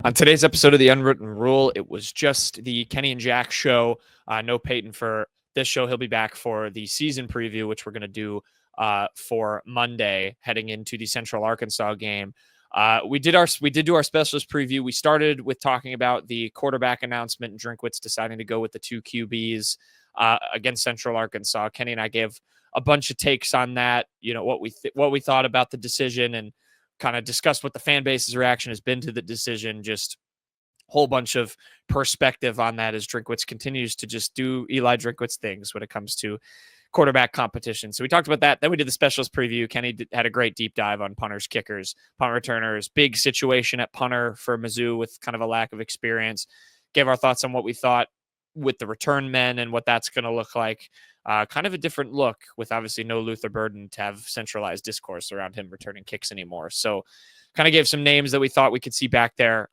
On today's episode of The Unwritten Rule, it was just the Kenny and Jack show. No Peyton for this show. He'll be back for the season preview, which we're going to do for Monday, heading into the Central Arkansas game. We did do our specialist preview. We started with talking about the quarterback announcement and Drinkwitz deciding to go with the two QBs against Central Arkansas. Kenny and I gave a bunch of takes on that. You know what we thought about the decision and kind of discussed what the fan base's reaction has been to the decision. Just a whole bunch of perspective on that as Drinkwitz continues to just do Eli Drinkwitz things when it comes to quarterback competition. So we talked about that. Then we did the specialist preview. Kenny had a great deep dive on punters, kickers, punt returners, big situation at punter for Mizzou with kind of a lack of experience. Gave our thoughts on what we thought with the return men and what that's going to look like. Kind of a different look with obviously no Luther Burden to have centralized discourse around him returning kicks anymore. So kind of gave some names that we thought we could see back there.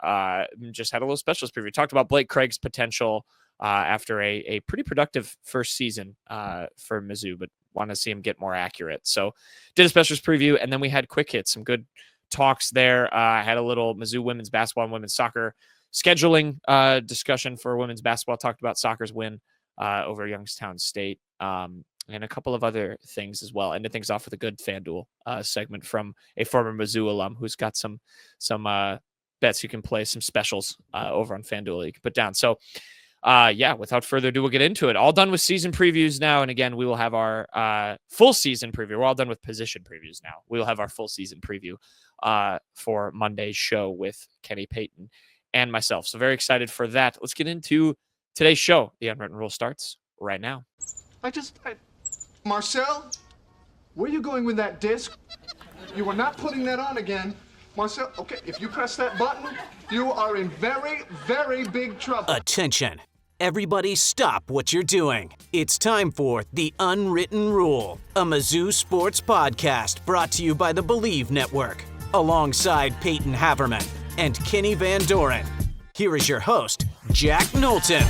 Just had a little specialist preview. Talked about Blake Craig's potential after a pretty productive first season for Mizzou, but want to see him get more accurate. So did a specialist preview, and then we had quick hits, some good talks there. I had a little Mizzou women's basketball and women's soccer scheduling discussion for women's basketball. Talked about soccer's win over Youngstown State, and a couple of other things as well. Ended things off with a good FanDuel segment from a former Mizzou alum who's got some bets you can play, some specials over on FanDuel you can put down. So without further ado, we'll get into it. All done with season previews now. And again, we will have our full season preview. We're all done with position previews now. We will have our full season preview for Monday's show with Kenny, Peyton, and myself. So very excited for that. Let's get into today's show. The Unwritten Rule starts right now. Marcel, where are you going with that disc? You are not putting that on again. Marcel, okay, if you press that button, you are in very, very big trouble. Attention. Everybody stop what you're doing. It's time for The Unwritten Rule, a Mizzou sports podcast brought to you by the Believe Network, alongside Peyton Haverman and Kenny Van Doren. Here is your host, Jack Knowlton.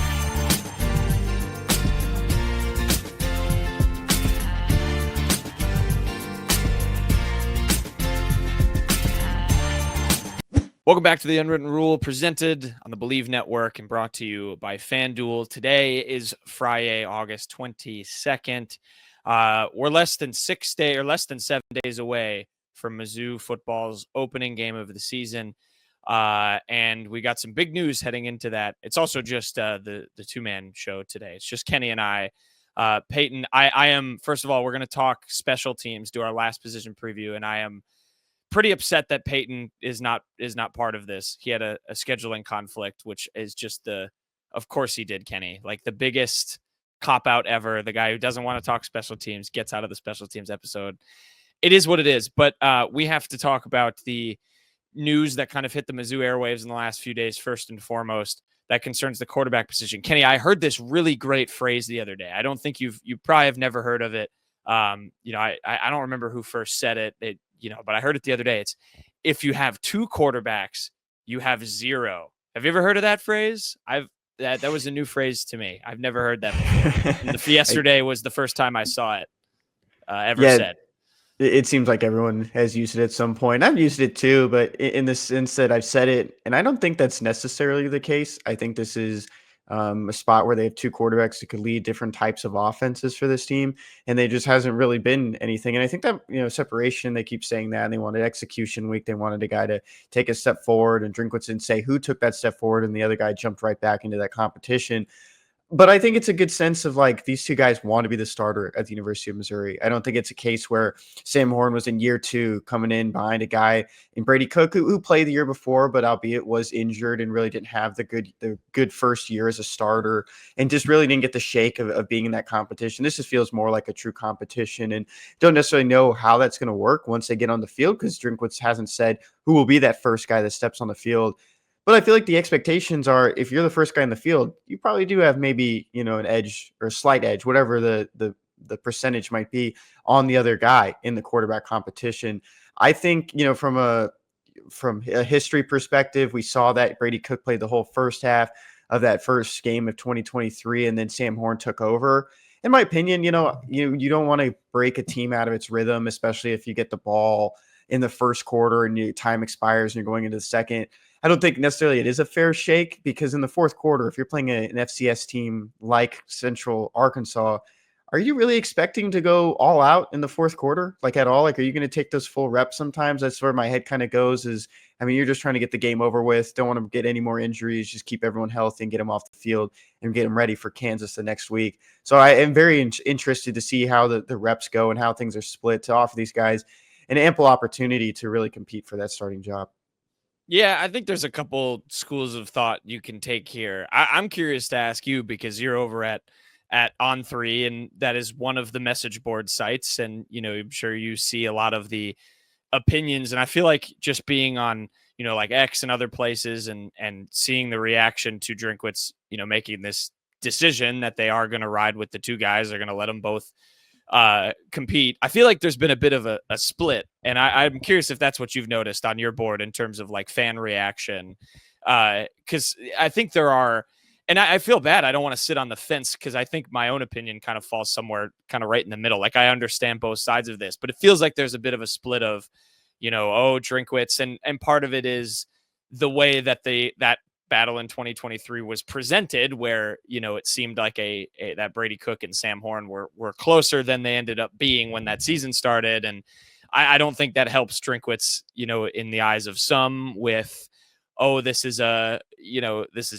Welcome back to The Unwritten Rule, presented on the Believe Network and brought to you by FanDuel. Today is Friday, August 22nd. We're less than 7 days away from Mizzou football's opening game of the season. And we got some big news heading into that. It's also just the two-man show today. It's just Kenny and I. Peyton, I am, first of all, we're going to talk special teams, do our last position preview, and I am pretty upset that Peyton is not part of this. He had a scheduling conflict, which is just of course he did, Kenny, like the biggest cop out ever. The guy who doesn't want to talk special teams gets out of the special teams episode. It is what it is. But we have to talk about the news that kind of hit the Mizzou airwaves in the last few days. First and foremost, that concerns the quarterback position. Kenny, I heard this really great phrase the other day. I don't think you probably have never heard of it. I don't remember who first said it. But I heard it the other day. It's, if you have two quarterbacks, you have zero. Have you ever heard of that phrase? That was a new phrase to me. I've never heard that before. Yesterday was the first time I saw it said. It seems like everyone has used it at some point. I've used it too, but in the sense that I've said it, and I don't think that's necessarily the case. I think this is a spot where they have two quarterbacks that could lead different types of offenses for this team, and they just hasn't really been anything. And I think that, separation, they keep saying that, and they wanted execution week. They wanted a guy to take a step forward, and Drinkwitz didn't say who took that step forward, and the other guy jumped right back into that competition. But I think it's a good sense of like these two guys want to be the starter at the University of Missouri. I don't think it's a case where Sam Horn was in year two coming in behind a guy in Brady Cook who played the year before, but albeit was injured and really didn't have the good first year as a starter and just really didn't get the shake of being in that competition. This just feels more like a true competition, and don't necessarily know how that's going to work once they get on the field because Drinkwitz hasn't said who will be that first guy that steps on the field. But I feel like the expectations are, if you're the first guy in the field, you probably do have maybe, an edge or a slight edge, whatever the percentage might be on the other guy in the quarterback competition. I think, from a history perspective, we saw that Brady Cook played the whole first half of that first game of 2023, and then Sam Horn took over. In my opinion, you don't want to break a team out of its rhythm, especially if you get the ball in the first quarter and time expires and you're going into the second. I don't think necessarily it is a fair shake, because in the fourth quarter, if you're playing an FCS team like Central Arkansas, are you really expecting to go all out in the fourth quarter, like at all? Like, are you going to take those full reps sometimes? That's where my head kind of goes is, I mean, you're just trying to get the game over with. Don't want to get any more injuries. Just keep everyone healthy and get them off the field and get them ready for Kansas the next week. So I am very interested to see how the reps go and how things are split to offer these guys an ample opportunity to really compete for that starting job. Yeah, I think there's a couple schools of thought you can take here. I'm curious to ask you because you're over at On3, and that is one of the message board sites, and I'm sure you see a lot of the opinions. And I feel like just being on like X and other places, and seeing the reaction to Drinkwitz, making this decision that they are going to ride with the two guys, they're going to let them both compete. I feel like there's been a bit of a split, and I'm curious if that's what you've noticed on your board in terms of like fan reaction, because I think there are, and I feel bad, I don't want to sit on the fence, because I think my own opinion kind of falls somewhere kind of right in the middle. Like, I understand both sides of this, but it feels like there's a bit of a split of Drinkwitz, and part of it is the way that that battle in 2023 was presented, where it seemed like that Brady Cook and Sam Horn were closer than they ended up being when that season started. And I don't think that helps Drinkwitz in the eyes of some, with this is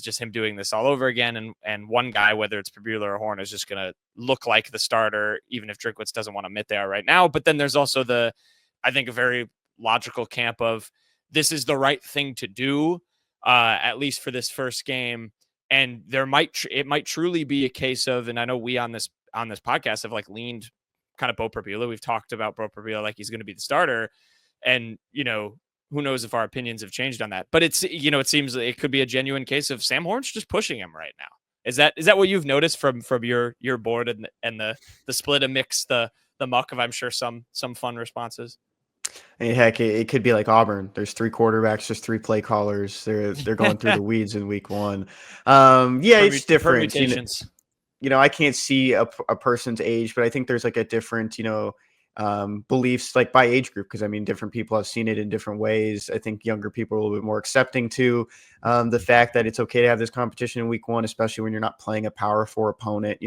just him doing this all over again, and one guy, whether it's Pabula or Horn, is just gonna look like the starter, even if Drinkwitz doesn't want to admit they are right now. But then there's also I think a very logical camp of, this is the right thing to do, at least for this first game. And it might truly be a case of, and I know we on this podcast have like leaned kind of Bo Pabula. We've talked about Bo Pabula like he's going to be the starter, and who knows if our opinions have changed on that. But it's it seems like it could be a genuine case of Sam Horn's just pushing him right now. Is that what you've noticed from your board, and the split amidst the muck of, I'm sure, some fun responses? Hey, heck, it could be like Auburn. There's 3 quarterbacks, there's 3 play callers. They're going through the weeds in week 1. Yeah, it's different. Permutations. I can't see a person's age, but I think there's like a different, beliefs like by age group, because I mean, different people have seen it in different ways. I think younger people are a little bit more accepting to the fact that it's okay to have this competition in week 1, especially when you're not playing a Power 4 opponent.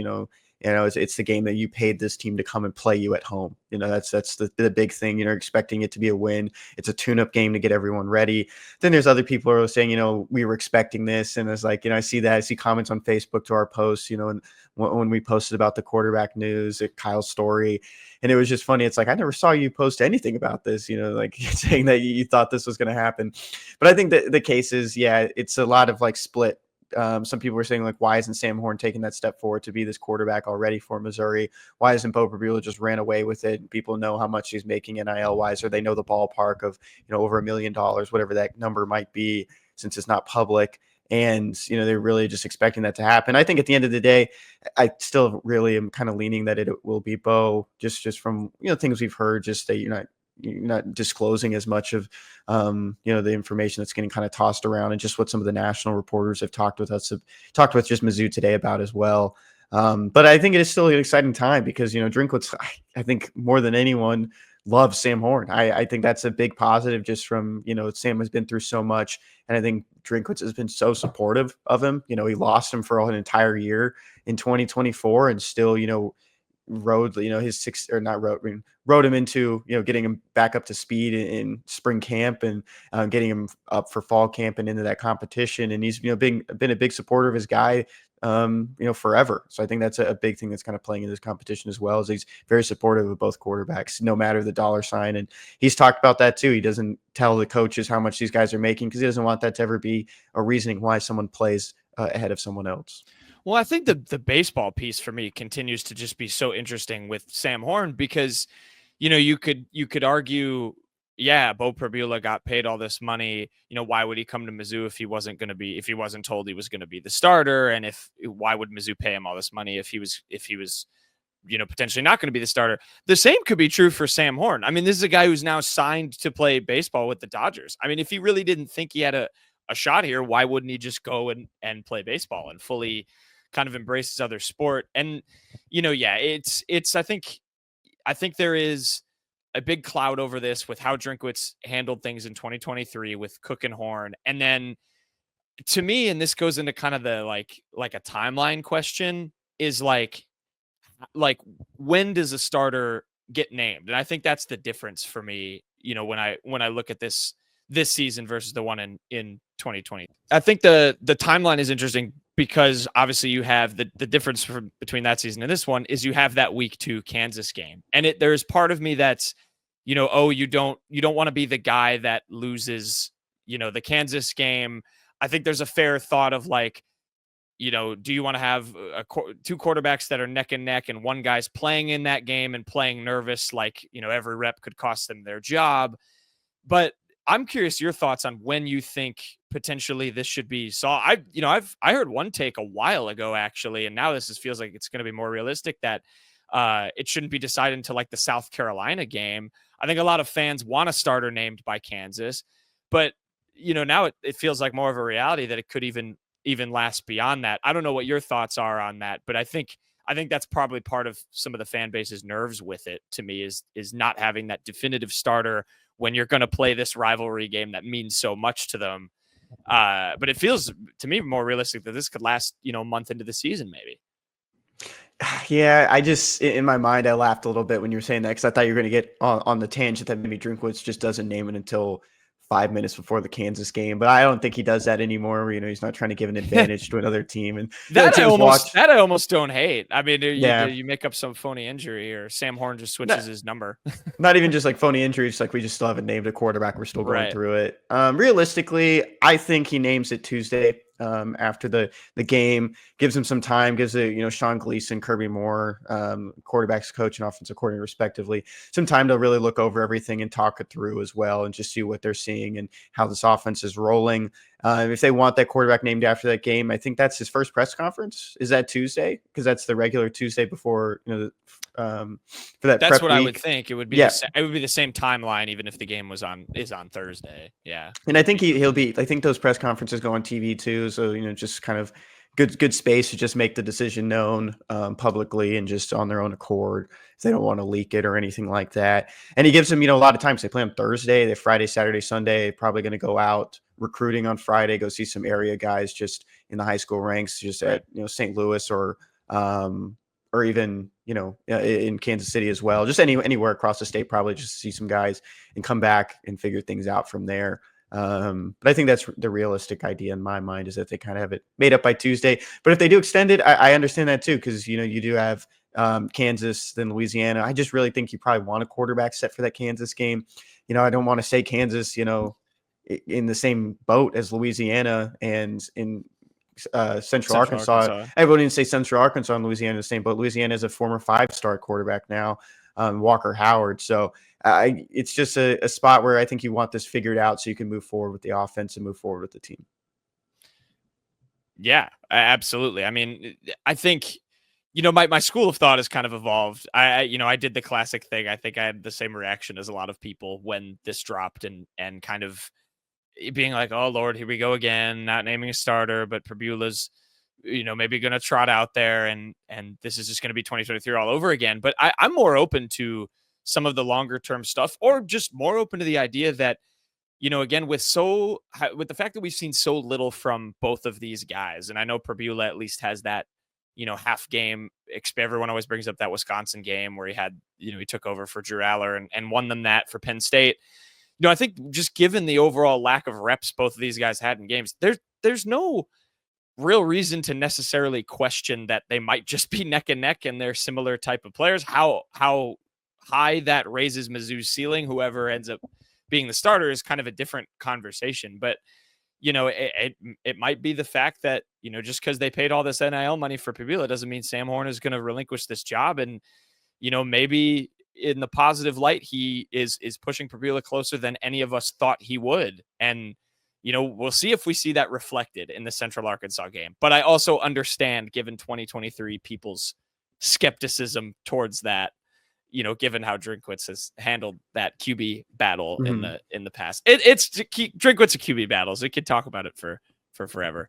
It's the game that you paid this team to come and play you at home. That's the big thing. Expecting it to be a win. It's a tune-up game to get everyone ready. Then there's other people who are saying, we were expecting this, and it's like, I see comments on Facebook to our posts, and when we posted about the quarterback news at Kyle's story, and it was just funny. It's like, I never saw you post anything about this, like saying that you thought this was going to happen. But I think that the case is, yeah, it's a lot of like split. Some people were saying, like, why isn't Sam Horn taking that step forward to be this quarterback already for Missouri? Why isn't Bo Pabula just ran away with it? People know how much he's making NIL wise, or they know the ballpark of, over $1 million, whatever that number might be, since it's not public. And, they're really just expecting that to happen. I think at the end of the day, I still really am kind of leaning that it will be Bo, just from, things we've heard, just that you're not disclosing as much of the information that's getting kind of tossed around, and just what some of the national reporters have talked with just Mizzou today about as well. But I think it is still an exciting time, because Drinkwitz, I think more than anyone, loves Sam Horn. I think that's a big positive, just from Sam has been through so much, and I think Drinkwitz has been so supportive of him. He lost him for an entire year in 2024, and still rode his rode him into getting him back up to speed in spring camp, and getting him up for fall camp and into that competition. And he's been a big supporter of his guy forever. So I think that's a big thing that's kind of playing in this competition as well, is he's very supportive of both quarterbacks, no matter the dollar sign. And he's talked about that too. He doesn't tell the coaches how much these guys are making, because he doesn't want that to ever be a reasoning why someone plays ahead of someone else. Well, I think the baseball piece for me continues to just be so interesting with Sam Horn, because, you could argue, yeah, Bo Pabula got paid all this money. Why would he come to Mizzou if he wasn't told he was going to be the starter? And why would Mizzou pay him all this money if he was potentially not going to be the starter? The same could be true for Sam Horn. I mean, this is a guy who's now signed to play baseball with the Dodgers. I mean, if he really didn't think he had a shot here, why wouldn't he just go and play baseball and fully kind of embrace his other sport? And, yeah, it's, I think there is a big cloud over this with how Drinkwitz handled things in 2023 with Cook and Horn. And then to me, and this goes into kind of the like a timeline question, is like when does a starter get named? And I think that's the difference for me, when I look at this season versus the one in 2020. I think the timeline is interesting because obviously you have the difference between that season and this one is you have that week 2 Kansas game. And there's part of me that's, you don't want to be the guy that loses, the Kansas game. I think there's a fair thought of like, do you want to have two quarterbacks that are neck and neck and one guy's playing in that game and playing nervous, like, every rep could cost them their job. But I'm curious your thoughts on when you think potentially this should be saw. I heard one take a while ago, actually, and now feels like it's going to be more realistic that it shouldn't be decided until like the South Carolina game. I think a lot of fans want a starter named by Kansas, but now it feels like more of a reality that it could even last beyond that. I don't know what your thoughts are on that, but I think that's probably part of some of the fan base's nerves with it, to me, is not having that definitive starter when you're going to play this rivalry game that means so much to them. But it feels to me more realistic that this could last, a month into the season, maybe. Yeah, I just, in my mind, I laughed a little bit when you were saying that because I thought you were going to get on the tangent that maybe Drinkwitz just doesn't name it until 5 minutes before the Kansas game, but I don't think he does that anymore. He's not trying to give an advantage to another team. And that I almost don't hate. I mean, you make up some phony injury or Sam Horn just switches his number. Not even just like phony injuries. Like we just still haven't named a quarterback. We're still going through it. Realistically, I think he names it Tuesday. After the game, gives him some time, gives Sean Gleason, Kirby Moore, quarterbacks coach and offensive coordinator respectively, some time to really look over everything and talk it through as well and just see what they're seeing and how this offense is rolling. If they want that quarterback named after that game, I think that's his first press conference. Is that Tuesday? Because that's the regular Tuesday before, for that. That's what week. I would think. It would be it would be the same timeline, even if the game is on Thursday. Yeah. And I think he'll be. I think those press conferences go on TV too. So just kind of good space to just make the decision known publicly and just on their own accord. If they don't want to leak it or anything like that. And he gives them a lot of time. So they play on Thursday. They Friday, Saturday, Sunday. Probably going to go out recruiting on Friday. Go see some area guys just in the high school ranks, just at St. Louis or even in Kansas City as well. Just anywhere across the state, probably just to see some guys and come back and figure things out from there. But I think that's the realistic idea in my mind, is that they kind of have it made up by Tuesday. But if they do extend it, I understand that too, because you do have Kansas, then Louisiana. I just really think you probably want a quarterback set for that Kansas game. I don't want to say Kansas, in the same boat as Louisiana and in Central Arkansas. I wouldn't say Central Arkansas and Louisiana in the same boat. Louisiana is a former 5-star quarterback now, Walker Howard. So it's just a spot where I think you want this figured out so you can move forward with the offense and move forward with the team. Yeah, absolutely. I mean, I think, my school of thought has kind of evolved. I did the classic thing. I think I had the same reaction as a lot of people when this dropped and kind of being like, oh Lord, here we go again, not naming a starter, but Prbula's, maybe going to trot out there and this is just going to be 2023 all over again. But I'm more open to some of the longer term stuff, or just more open to the idea that, again, with the fact that we've seen so little from both of these guys, and I know Prbula at least has that, half game. Everyone always brings up that Wisconsin game where he had, he took over for Drew Aller and won them that for Penn State. I think just given the overall lack of reps both of these guys had in games, there's no real reason to necessarily question that they might just be neck and neck and they're similar type of players. How high that raises Mizzou's ceiling, whoever ends up being the starter, is kind of a different conversation. But, it might be the fact that, just because they paid all this NIL money for Prbula doesn't mean Sam Horn is going to relinquish this job. And, maybe in the positive light, he is pushing Prbula closer than any of us thought he would. And, we'll see if we see that reflected in the Central Arkansas game. But I also understand, given 2023 people's skepticism towards that, given how Drinkwitz has handled that QB battle in the past. It's Drinkwitz a QB battles. We could talk about it for forever.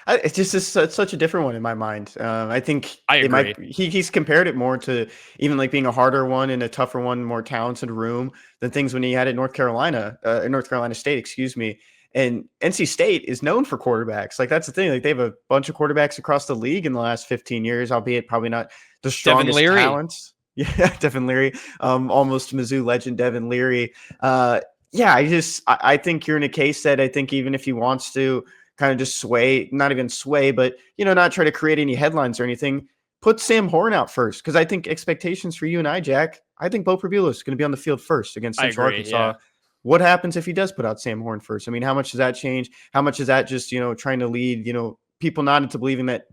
It's just it's such a different one in my mind. I think I it agree. might. He's compared it more to even like being a harder one and a tougher one, more talented room than things when he had at North Carolina, North Carolina State, excuse me. And NC State is known for quarterbacks. Like that's the thing. Like they have a bunch of quarterbacks across the league in the last 15 years, albeit probably not the Devin strongest Leary. talents. Yeah, Devin Leary, almost Mizzou legend Devin Leary. Yeah, I think you're in a case that I think even if he wants to kind of just sway, not even sway, but not try to create any headlines or anything, put Sam Horn out first. Because I think expectations for you and I, Jack, I think Bo Prabula is going to be on the field first against I Central agree, Arkansas. yeah. What happens if he does put out Sam Horn first? I mean, how much does that change? How much is that just, trying to lead, people not into believing that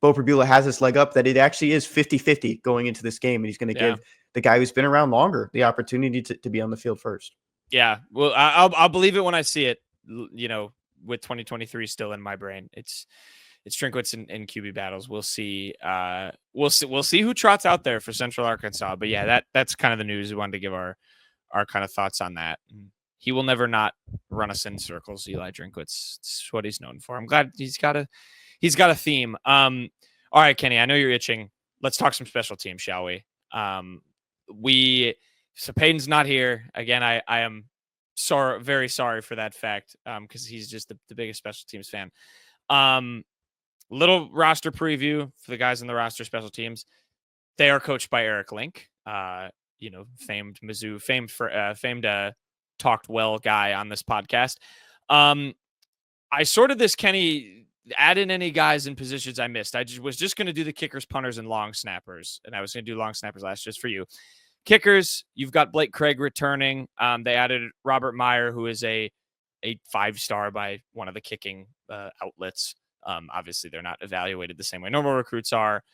Bo Prabula has this leg up, that it actually is 50-50 going into this game. And he's going to give the guy who's been around longer the opportunity to be on the field first. Yeah. Well, I'll believe it when I see it, with 2023 still in my brain. It's Drinkwitz and QB battles. We'll see. We'll see who trots out there for Central Arkansas. But yeah, that's kind of the news. We wanted to give our kind of thoughts on that. He will never not run us in circles, Eli Drinkwitz. It's what he's known for. I'm glad he's got a theme. All right, Kenny, I know you're itching. Let's talk some special teams, shall we? So Peyton's not here. Again, I am very sorry for that fact, because he's just the biggest special teams fan. Little roster preview for the guys in the roster special teams. They are coached by Erik Link, famed Mizzou, famed talked well guy on this podcast. I sorted this, Kenny. Add in any guys in positions I missed. I was just going to do the kickers, punters, and long snappers, and I was going to do long snappers last just for you. Kickers, you've got Blake Craig returning. They added Robert Meyer, who is a 5-star by one of the kicking outlets. Obviously, they're not evaluated the same way normal recruits are.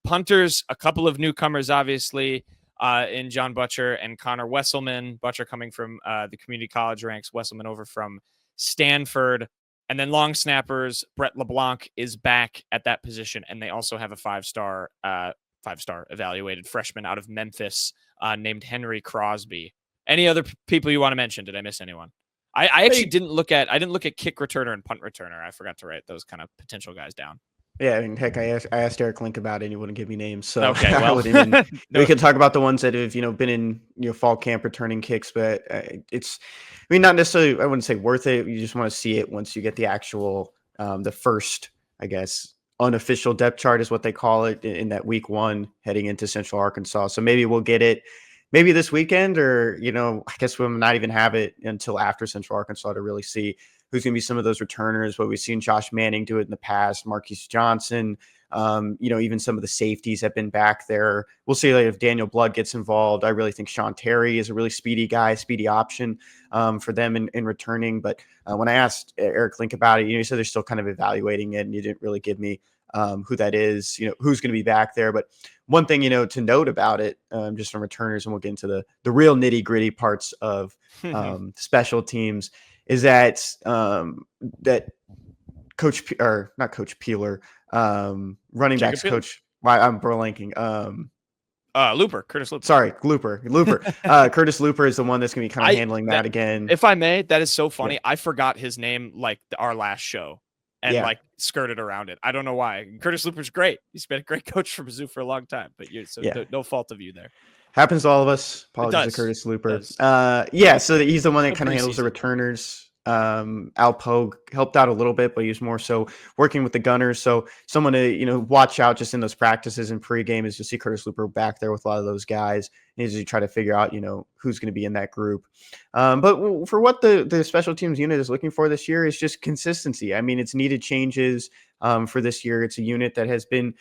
Punters, a couple of newcomers, obviously, in John Butcher and Connor Wesselman. Butcher coming from the community college ranks, Wesselman over from Stanford. And then long snappers, Brett LeBlanc is back at that position, and they also have a 5-star evaluated freshman out of Memphis named Henry Crosby. Any other people you want to mention? Did I miss anyone? I actually didn't look at kick returner and punt returner. I forgot to write those kind of potential guys down. Yeah, I mean, heck, I asked Erik Link about it, and he wouldn't give me names. So okay, well, we could talk about the ones that have been in fall camp returning kicks, but not necessarily. I wouldn't say worth it. You just want to see it once you get the actual the first, I guess, unofficial depth chart is what they call it in that week 1 heading into Central Arkansas. So maybe we'll get it maybe this weekend, or I guess we'll not even have it until after Central Arkansas to really see who's going to be some of those returners. What we've seen Josh Manning do it in the past, Marquise Johnson, even some of the safeties have been back there. We'll see if Daniel Blood gets involved. I really think Sean Terry is a really speedy guy, speedy option for them in returning. But when I asked Erik Link about it, he said they're still kind of evaluating it, and you didn't really give me who that is, who's going to be back there. But one thing, to note about it, just from returners, and we'll get into the real nitty gritty parts of special teams, is that that not Coach Peeler, running backs coach. I'm blanking. Curtis Looper. Sorry, Looper. Curtis Looper is the one that's going to be kind of handling that again. If I may, that is so funny. Yeah. I forgot his name like our last show and skirted around it. I don't know why. Curtis Looper's great. He's been a great coach for Mizzou for a long time, but no fault of you there. Happens to all of us. Apologies to Curtis Looper. So he's the one that kind of handles the returners. Al Pogue helped out a little bit, but he was more so working with the gunners. So someone to watch out just in those practices and pregame is to see Curtis Looper back there with a lot of those guys, and as you try to figure out who's going to be in that group. But for what the special teams unit is looking for this year is just consistency. I mean, it's needed changes for this year. It's a unit that has been,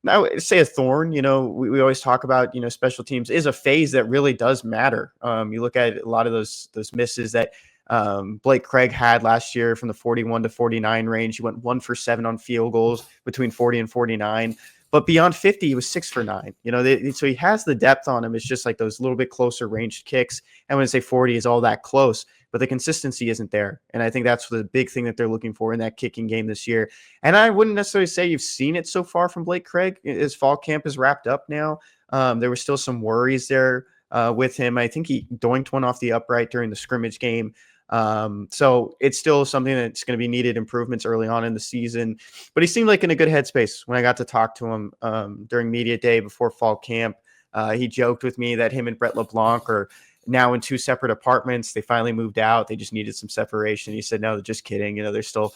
I would say, a thorn. We always talk about special teams is a phase that really does matter. You look at a lot of those misses that Blake Craig had last year from the 41 to 49 range. He went 1 for 7 on field goals between 40 and 49, but beyond 50, he was 6 for 9. So he has the depth on him. It's just like those little bit closer ranged kicks. And when I say 40 is all that close, but the consistency isn't there. And I think that's the big thing that they're looking for in that kicking game this year. And I wouldn't necessarily say you've seen it so far from Blake Craig. His fall camp is wrapped up now. There were still some worries there with him. I think he doinked one off the upright during the scrimmage game. So it's still something that's going to be needed improvements early on in the season, but he seemed like in a good headspace when I got to talk to him during media day before fall camp. He joked with me that him and Brett LeBlanc are now in 2 separate apartments. They finally moved out. They just needed some separation. He said, no, just kidding. They're still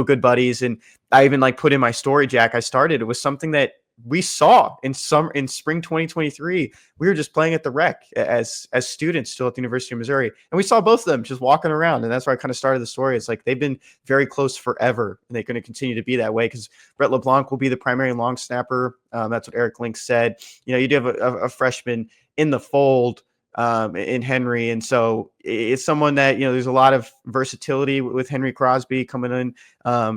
good buddies. And I even put in my story, Jack, it was something that we saw in spring 2023. We were just playing at the rec as students still at the University of Missouri. And we saw both of them just walking around. And that's where I kind of started the story. It's like they've been very close forever, and they're going to continue to be that way because Brett LeBlanc will be the primary long snapper. That's what Erik Link said. You do have a freshman in the fold in Henry. And so it's someone that, there's a lot of versatility with Henry Crosby coming in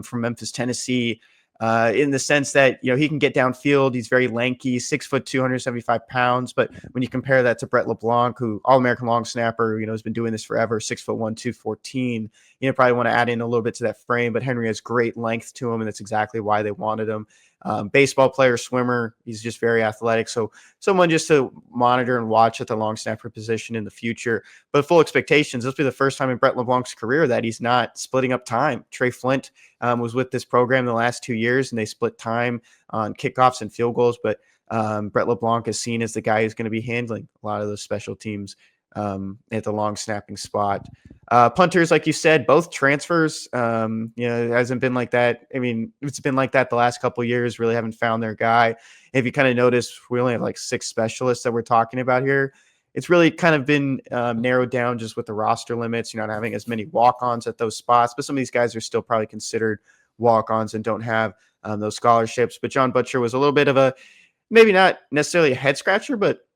from Memphis, Tennessee, in the sense that, he can get downfield. He's very lanky, 6 foot, 275 pounds. But when you compare that to Brett LeBlanc, who All-American long snapper, has been doing this forever, 6'1", 214, probably want to add in a little bit to that frame, but Henry has great length to him. And that's exactly why they wanted him. Baseball player, swimmer. He's just very athletic. So someone just to monitor and watch at the long snapper position in the future. But full expectations. This will be the first time in Brett LeBlanc's career that he's not splitting up time. Trey Flint was with this program the last 2 years, and they split time on kickoffs and field goals. But Brett LeBlanc is seen as the guy who's going to be handling a lot of those special teams at the long snapping spot. Punters, like you said, both transfers. It hasn't been like that. I mean, it's been like that the last couple of years. Really haven't found their guy. If you kind of notice, we only have 6 specialists that we're talking about here. It's really kind of been narrowed down just with the roster limits. You're not having as many walk-ons at those spots, but some of these guys are still probably considered walk-ons and don't have those scholarships. But John Butcher was a little bit of a, maybe not necessarily a head scratcher, but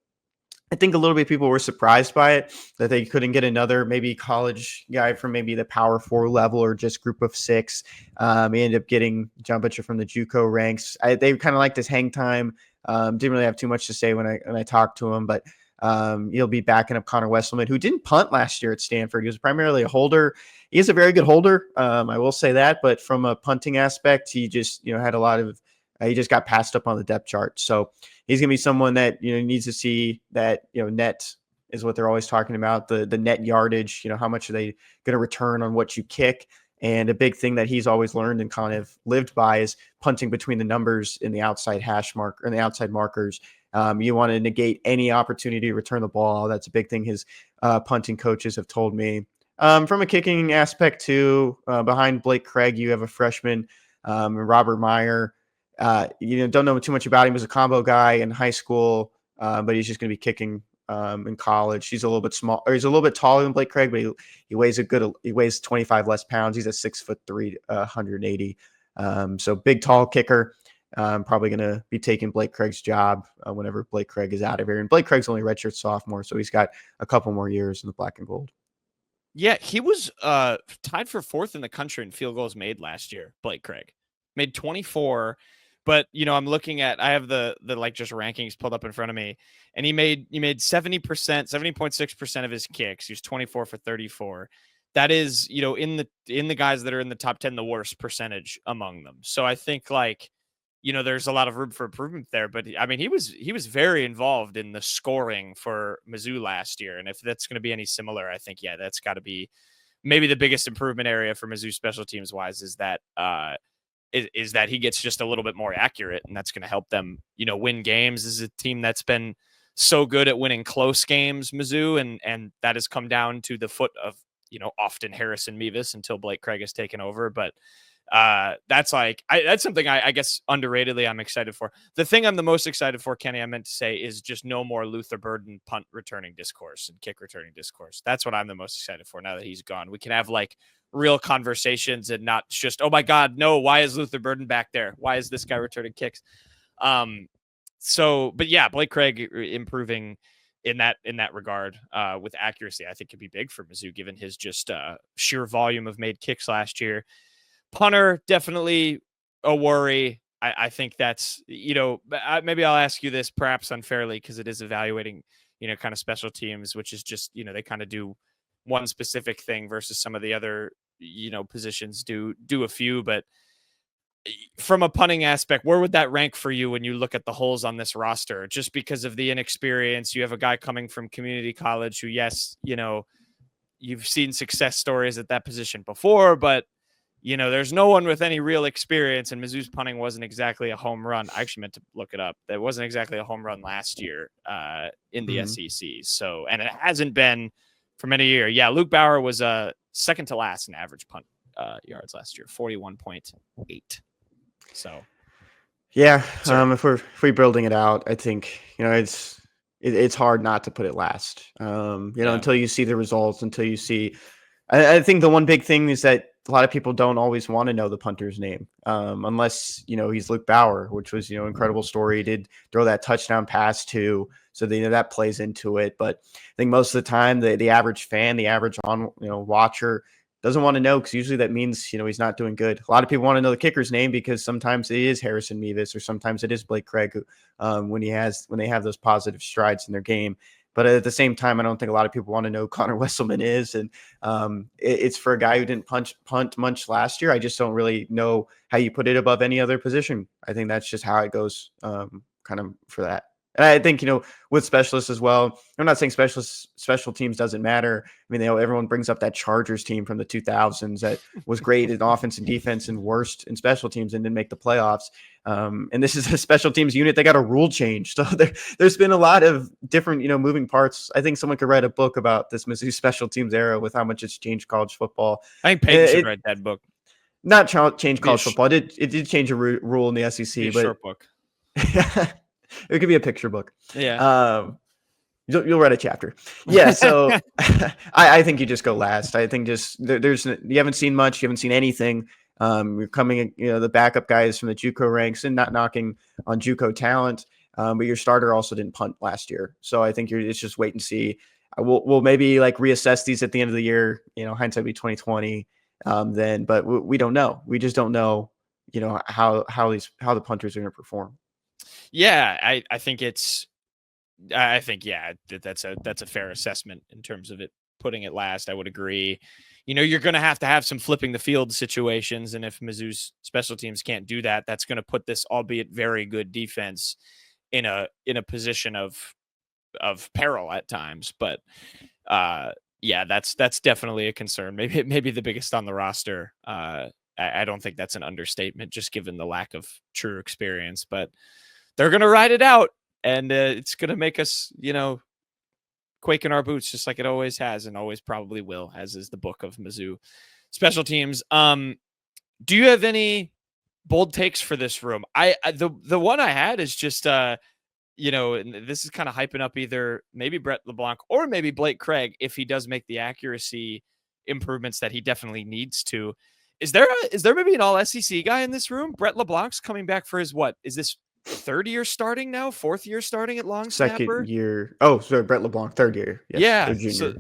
I think a little bit people were surprised by it, that they couldn't get another maybe college guy from maybe the Power 4 level or just group of 6. He ended up getting John Butcher from the JUCO ranks. They kind of liked his hang time. Didn't really have too much to say when I talked to him, but he'll be backing up Connor Wesselman, who didn't punt last year at Stanford. He was primarily a holder. He is a very good holder. I will say that, but from a punting aspect, he just, had a lot of, he just got passed up on the depth chart. So he's going to be someone that, needs to see that, net is what they're always talking about, the net yardage, how much are they going to return on what you kick. And a big thing that he's always learned and kind of lived by is punting between the numbers in the outside hash mark or the outside markers. You want to negate any opportunity to return the ball. That's a big thing his punting coaches have told me. From a kicking aspect too, behind Blake Craig, you have a freshman, Robert Meyer. Don't know too much about him. He was a combo guy in high school, but he's just going to be kicking in college. He's a little bit small, or he's a little bit taller than Blake Craig, but he weighs 25 less pounds. He's a 6'3", 180. So big, tall kicker. Probably going to be taking Blake Craig's job whenever Blake Craig is out of here. And Blake Craig's only redshirt sophomore, so he's got a couple more years in the black and gold. Yeah, he was tied for 4th in the country in field goals made last year. Blake Craig made 24. But, I'm looking at, I have the just rankings pulled up in front of me, and he made 70.6% of his kicks. He was 24 for 34. That is, in the guys that are in the top 10, the worst percentage among them. So I think there's a lot of room for improvement there, but I mean, he was very involved in the scoring for Mizzou last year. And if that's going to be any similar, I think, that's got to be maybe the biggest improvement area for Mizzou special teams wise is that, is that he gets just a little bit more accurate, and that's going to help them, win games. This is a team that's been so good at winning close games, Mizzou, and that has come down to the foot of, often Harrison Mevis until Blake Craig has taken over. But that's that's something I guess underratedly I'm excited for. The thing I'm the most excited for, Kenny, I meant to say, is just no more Luther Burden punt returning discourse and kick returning discourse. That's what I'm the most excited for now that he's gone. We can have real conversations and not just, oh my God, no, why is Luther Burden back there? Why is this guy returning kicks? But yeah, Blake Craig improving in that regard with accuracy, I think could be big for Mizzou given his just sheer volume of made kicks last year. Punter, definitely a worry. I think that's, maybe I'll ask you this perhaps unfairly because it is evaluating, kind of special teams, which is just, they kind of do one specific thing versus some of the other, positions do a few. But from a punting aspect, where would that rank for you when you look at the holes on this roster? Just because of the inexperience, you have a guy coming from community college who, yes, you've seen success stories at that position before, but there's no one with any real experience, and Mizzou's punting wasn't exactly a home run. I actually meant to look it up. That wasn't exactly a home run last year in the SEC. So, and it hasn't been for many years. Yeah, Luke Bauer was second to last in average punt yards last year, 41.8. So, yeah, if we're building it out, I think it's hard not to put it last. Until you see the results, until you see. I think the one big thing is that a lot of people don't always want to know the punter's name, unless he's Luke Bauer, which was incredible story. He did throw that touchdown pass too, so that plays into it. But I think most of the time, the average fan, the average watcher doesn't want to know, because usually that means he's not doing good. A lot of people want to know the kicker's name because sometimes it is Harrison Mevis, or sometimes it is Blake Craig, when they have those positive strides in their game. But at the same time, I don't think a lot of people want to know who Connor Wesselman is. And it's for a guy who didn't punt much last year. I just don't really know how you put it above any other position. I think that's just how it goes kind of for that. And I think, with specialists as well, I'm not saying special teams doesn't matter. I mean, everyone brings up that Chargers team from the 2000s that was great in offense and defense and worst in special teams and didn't make the playoffs. And this is a special teams unit. They got a rule change. So there's been a lot of different, moving parts. I think someone could write a book about this Mizzou special teams era with how much it's changed college football. I think Peyton should write that book. Not change college football. It did change a rule in the SEC. But short book. It could be a picture book. Yeah. You'll write a chapter. Yeah. So I think you just go last. I think you haven't seen much. You haven't seen anything. You're coming, the backup guys from the JUCO ranks, and not knocking on JUCO talent. But your starter also didn't punt last year. So I think it's just wait and see. We'll maybe reassess these at the end of the year, hindsight be 2020. But we don't know. We just don't know, how the punters are going to perform. Yeah, I think that's a fair assessment in terms of it putting it last. I would agree. You're going to have some flipping the field situations, and if Mizzou's special teams can't do that, that's going to put this albeit very good defense in a position of peril at times. But that's definitely a concern. Maybe the biggest on the roster. I don't think that's an understatement, just given the lack of true experience. But they're going to ride it out, and it's going to make us, quake in our boots, just like it always has and always probably will, as is the book of Mizzou special teams. Do you have any bold takes for this room? The one I had is just, and this is kind of hyping up either maybe Brett LeBlanc or maybe Blake Craig, if he does make the accuracy improvements that he definitely needs to. Is there maybe an all SEC guy in this room? Brett LeBlanc's coming back for his is this third year starting now? Fourth year starting at long snapper? Second year. Oh, sorry, Brett LeBlanc, third year. Yes, yeah.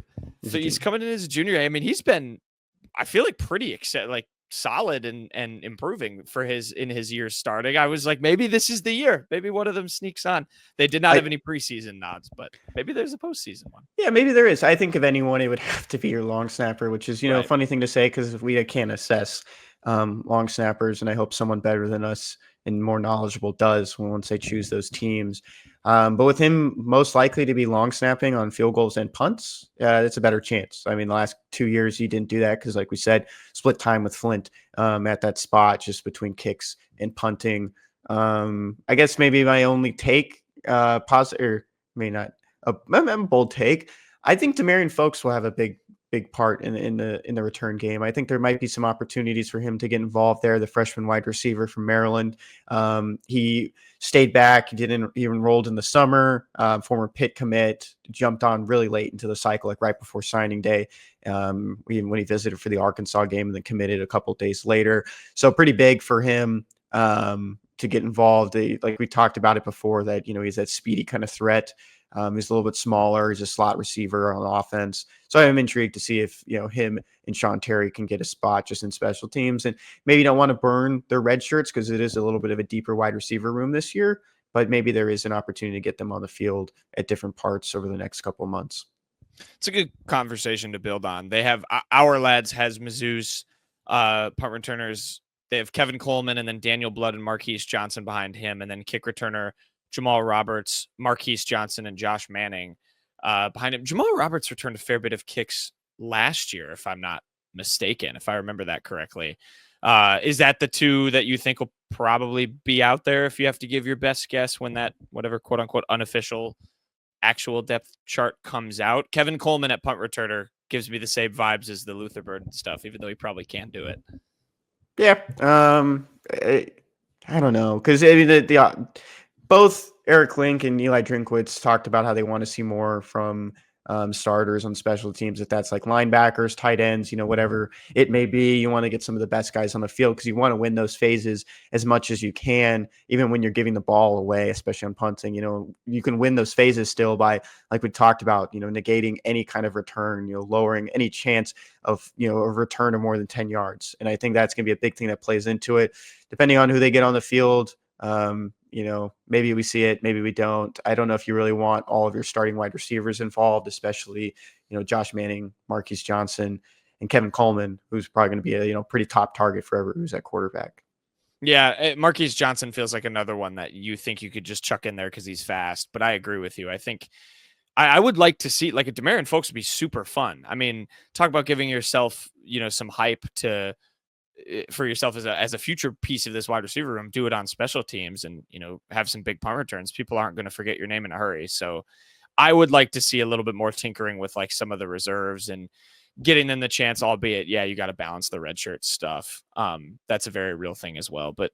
So he's coming in as a junior. I mean, he's been, I feel pretty solid and improving in his years starting. I was like, maybe this is the year. Maybe one of them sneaks on. They did not have any preseason nods, but maybe there's a postseason one. Yeah, maybe there is. I think of anyone, it would have to be your long snapper, which is, a funny thing to say because we can't assess long snappers, and I hope someone better than us and more knowledgeable does once they choose those teams. But with him most likely to be long snapping on field goals and punts, it's a better chance. I mean, the last 2 years he didn't do that because, like we said, split time with Flint at that spot just between kicks and punting. I guess maybe my only take, positive, or maybe not a bold take. I think Demarion Folks will have a big part in the return game. I think there might be some opportunities for him to get involved there. The freshman wide receiver from Maryland. He stayed back. He enrolled in the summer. Former Pitt commit, jumped on really late into the cycle, right before signing day. When he visited for the Arkansas game and then committed a couple of days later. So pretty big for him to get involved. Like we talked about it before, that he's that speedy kind of threat. He's a little bit smaller. He's a slot receiver on offense. So I'm intrigued to see if, him and Sean Terry can get a spot just in special teams, and maybe don't want to burn their red shirts because it is a little bit of a deeper wide receiver room this year, but maybe there is an opportunity to get them on the field at different parts over the next couple of months. It's a good conversation to build on. They have our lads has Mizzou's punt returners. They have Kevin Coleman and then Daniel Blood and Marquise Johnson behind him, and then kick returner Jamal Roberts, Marquise Johnson, and Josh Manning behind him. Jamal Roberts returned a fair bit of kicks last year, if I'm not mistaken, if I remember that correctly. Is that the two that you think will probably be out there if you have to give your best guess when that whatever quote unquote unofficial actual depth chart comes out? Kevin Coleman at punt returner gives me the same vibes as the Luther Burden stuff, even though he probably can't do it. Yeah. I don't know. Because I mean, both Erik Link and Eli Drinkwitz talked about how they want to see more from starters on special teams. If that's like linebackers, tight ends, whatever it may be, you want to get some of the best guys on the field because you want to win those phases as much as you can, even when you're giving the ball away, especially on punting. You can win those phases still by, like we talked about, negating any kind of return, lowering any chance of, a return of more than 10 yards. And I think that's going to be a big thing that plays into it, depending on who they get on the field. Maybe we see it, maybe we don't. I don't know if you really want all of your starting wide receivers involved, especially, Josh Manning, Marquise Johnson, and Kevin Coleman, who's probably going to be a, pretty top target for whoever who's at quarterback. Yeah, Marquise Johnson feels like another one that you think you could just chuck in there because he's fast. But I agree with you. I think I would like to see, like, a De'Marion Folks would be super fun. I mean, talk about giving yourself, some hype for yourself as a future piece of this wide receiver room. Do it on special teams and, have some big punt returns. People aren't going to forget your name in a hurry. So I would like to see a little bit more tinkering with like some of the reserves and getting them the chance, albeit, you got to balance the redshirt stuff. That's a very real thing as well, but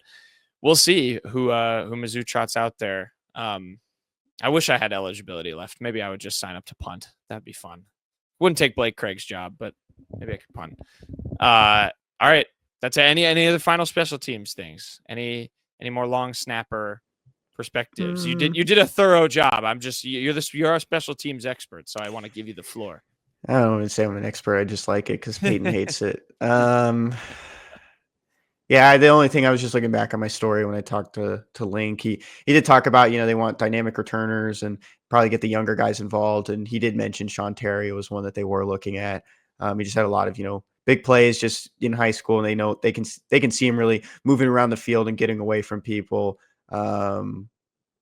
we'll see who Mizzou trots out there. I wish I had eligibility left. Maybe I would just sign up to punt. That'd be fun. Wouldn't take Blake Craig's job, but maybe I could punt. All right. That's any other final special teams things? Any more long snapper perspectives? You did a thorough job. You're our special teams expert, so I want to give you the floor. I don't want to say I'm an expert. I just like it because Peyton hates it. Yeah, the only thing I was just looking back on my story when I talked to Link. He did talk about, they want dynamic returners and probably get the younger guys involved. And he did mention Sean Terry was one that they were looking at. He just had a lot of, big plays just in high school, and they know they can see him really moving around the field and getting away from people. But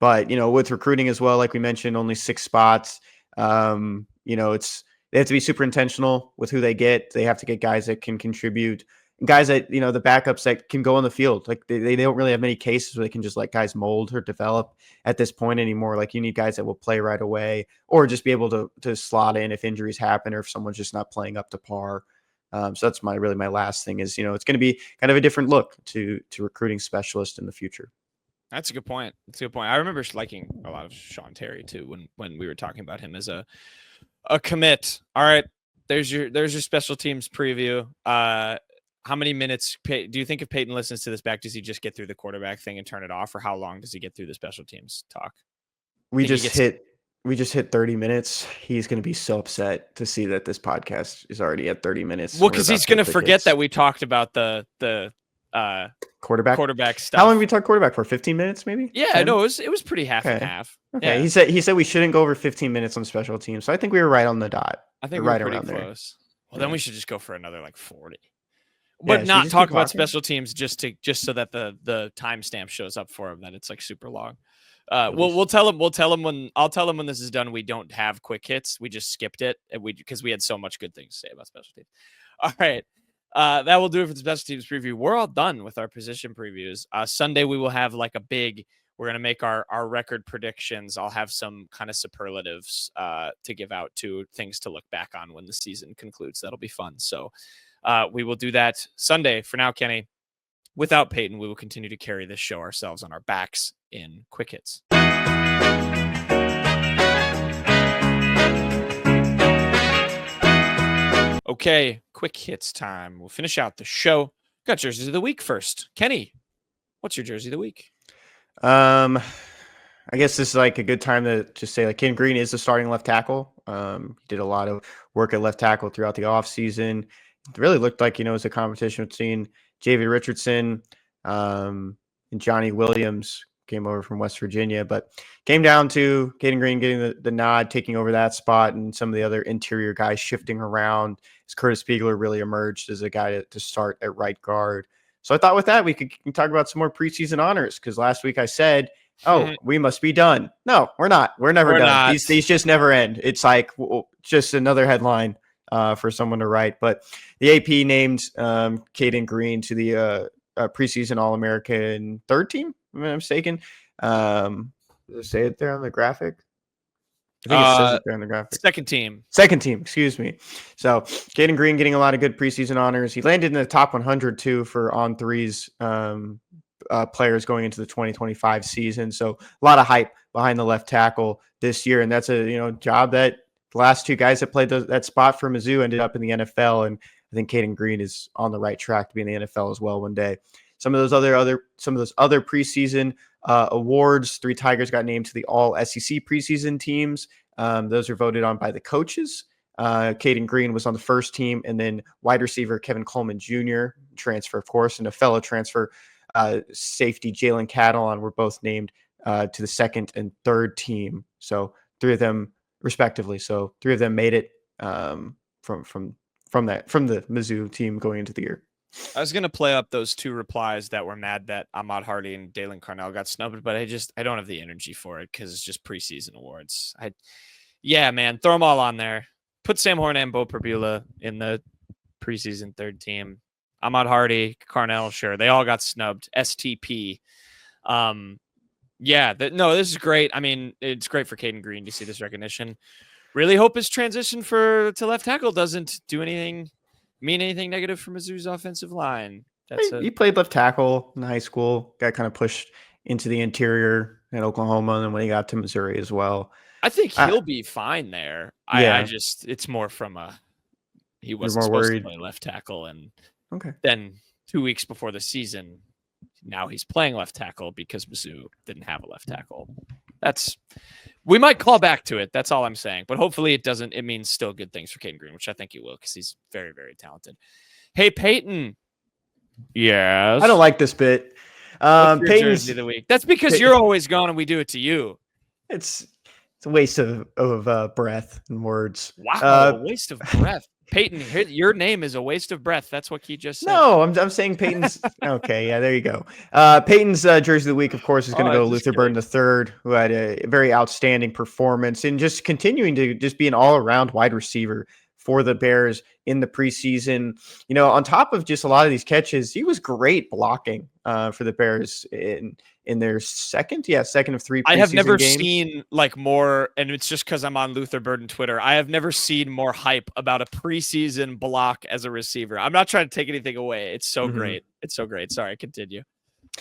with recruiting as well, like we mentioned, only 6 spots. They have to be super intentional with who they get. They have to get guys that can contribute, and guys that the backups that can go on the field. Like they don't really have many cases where they can just let guys mold or develop at this point anymore. Like you need guys that will play right away, or just be able to slot in if injuries happen or if someone's just not playing up to par. So that's my last thing is, it's going to be kind of a different look to recruiting specialists in the future. That's a good point. I remember liking a lot of Sean Terry too when we were talking about him as a commit. All right, there's your special teams preview. How many minutes do you think if Peyton listens to this back, does he just get through the quarterback thing and turn it off, or how long does he get through the special teams talk? We just hit 30 minutes. He's going to be so upset to see that this podcast is already at 30 minutes. Well, because he's going to forget that we talked about the quarterback stuff. How long did we talk quarterback for? 15 minutes, maybe? Yeah, 10? no, it was pretty half and half. Okay, yeah. He said we shouldn't go over 15 minutes on special teams. So I think we were right on the dot. I think we're right around pretty there. Close. Well, then we should just go for another like 40. But not talk about special teams just so that the timestamp shows up for him that it's like super long. We'll tell him I'll tell him when this is done. We don't have quick hits. We just skipped it because we had so much good things to say about special teams. All right. That will do it for the special teams preview. We're all done with our position previews. Sunday we will have like we're going to make our record predictions. I'll have some kind of superlatives to give out to things to look back on when the season concludes. That'll be fun. So we will do that Sunday. For now, Kenny, without Peyton, we will continue to carry this show ourselves on our backs in quick hits. Okay, quick hits time. We'll finish out the show. Got jerseys of the week first. Kenny, what's your jersey of the week? I guess this is like a good time to just say like Ken Green is the starting left tackle. He did a lot of work at left tackle throughout the offseason. It really looked like, it was a competition between J.V. Richardson and Johnny Williams, came over from West Virginia, but came down to Caden Green getting the nod, taking over that spot, and some of the other interior guys shifting around as Curtis Spiegler really emerged as a guy to start at right guard. So I thought with that, we can talk about some more preseason honors, because last week I said, we must be done. No, we're not. We're never done. These just never end. It's like just another headline for someone to write. But the AP named Caden Green to the preseason All-American third team, if I'm not mistaken. Does it say it there on the graphic? I think it says it there on the graphic. Second team, excuse me. So Caden Green getting a lot of good preseason honors. He landed in the top 100 too for on threes players going into the 2025 season. So a lot of hype behind the left tackle this year, and that's a job that the last two guys that played that spot for Mizzou ended up in the NFL, and I think Caden Green is on the right track to be in the NFL as well one day. Some of those other preseason awards. 3 Tigers got named to the All SEC preseason teams. Those are voted on by the coaches. Caden Green was on the first team, and then wide receiver Kevin Coleman Jr., transfer, of course, and a fellow transfer safety Jalen Catalon were both named to the second and third team. So 3 of them respectively. So 3 of them made it from the Mizzou team going into the year. I was going to play up those 2 replies that were mad that Ahmad Hardy and Dalen Carnell got snubbed, but I don't have the energy for it because it's just preseason awards. Yeah, man, throw them all on there. Put Sam Horn and Bo Perbula in the preseason third team. Ahmad Hardy, Carnell, sure. They all got snubbed. STP. Yeah, this is great. I mean, it's great for Caden Green to see this recognition. Really hope his transition to left tackle doesn't mean anything negative for Mizzou's offensive line. He played left tackle in high school, got kind of pushed into the interior at Oklahoma, and then when he got to Missouri as well. I think he'll be fine there. Yeah. It's more from he wasn't supposed to play left tackle, and then 2 weeks before the season, now he's playing left tackle because Mizzou didn't have a left tackle. We might call back to it. That's all I'm saying. But hopefully it doesn't. It means still good things for Caden Green, which I think he will because he's very, very talented. Hey, Peyton. Yes. I don't like this bit. Peyton's jersey of the week. That's because you're always gone and we do it to you. It's a waste of breath and words. Wow, a waste of breath. Peyton, your name is a waste of breath. That's what he just said. No, I'm saying Peyton's. Okay, yeah, there you go. Peyton's jersey of the week, of course, is going to go to Luther Burden III, who had a very outstanding performance and just continuing to just be an all-around wide receiver for the Bears in the preseason. On top of just a lot of these catches, he was great blocking for the Bears in their second of 3 preseason I have never games. seen more, and it's just because I'm on Luther Burden Twitter. I have never seen more hype about a preseason block as a receiver. I'm not trying to take anything away. It's so great. It's so great. Sorry, continue.